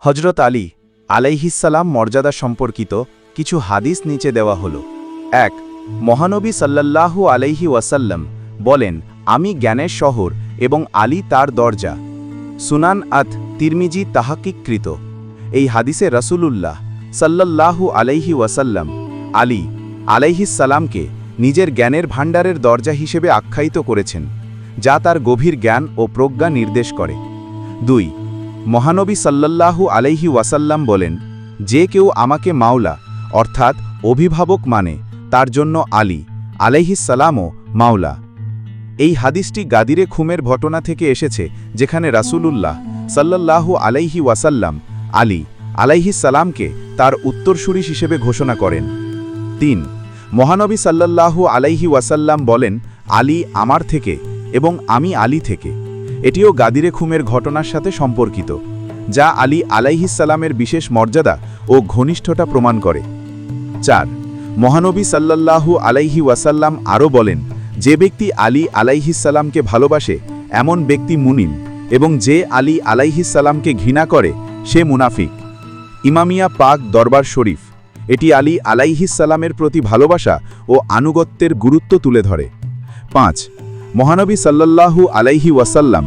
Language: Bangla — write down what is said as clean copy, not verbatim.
হজরত আলী আলাইহিসসালাম মর্যাদা সম্পর্কিত কিছু হাদিস নিচে দেওয়া হল। ১ মহানবী সাল্লাল্লাহু আলাইহি ওয়াসাল্লাম বলেন, আমি জ্ঞানের শহর এবং আলী তার দরজা। সুনান তিরমিজি তাহাক্কিককৃত। এই হাদিসে রাসূলুল্লাহ সাল্লাল্লাহু আলাইহি ওয়াসাল্লাম আলী আলাইহিসসালামকে নিজের জ্ঞানের ভাণ্ডারের দরজা হিসেবে আখ্যায়িত করেছেন, যা তার গভীর জ্ঞান ও প্রজ্ঞা নির্দেশ করে। ২ মহানবী সাল্লাল্লাহু আলাইহি ওয়াসাল্লাম বলেন, যে কেউ আমাকে মাওলা অর্থাৎ অভিভাবক মানে, তার জন্য আলী আলাইহিসসালামও মাওলা। এই হাদিসটি গাদিরে খুমের ঘটনা থেকে এসেছে, যেখানে রাসূলুল্লাহ সাল্লাল্লাহু আলাইহি ওয়াসাল্লাম আলী আলাইহিসসালামকে তার উত্তরসূরি হিসেবে ঘোষণা করেন। ৩ মহানবী সাল্লাল্লাহু আলাইহি ওয়াসাল্লাম বলেন, আলী আমার থেকে এবং আমি আলী থেকে। এটিও গাদিরে খুমের ঘটনার সাথে সম্পর্কিত, যা আলী আলাইহিসসালামের বিশেষ মর্যাদা ও ঘনিষ্ঠতা প্রমাণ করে। ৪ মহানবী সাল্লাল্লাহু আলাইহি ওয়াসাল্লাম আরও বলেন, যে ব্যক্তি আলী আলাইহিসসালামকে ভালোবাসে এমন ব্যক্তি মুমিন, এবং যে আলী আলাইহিসসালামকে ঘৃণা করে সে মুনাফিক। ইমামিয়া পাক দরবার শরীফ এটি আলী আলাইহিসসালামের প্রতি ভালোবাসা ও আনুগত্যের গুরুত্ব তুলে ধরে। ৫ মহানবী সাল্লাল্লাহু আলাইহি ওয়াসাল্লাম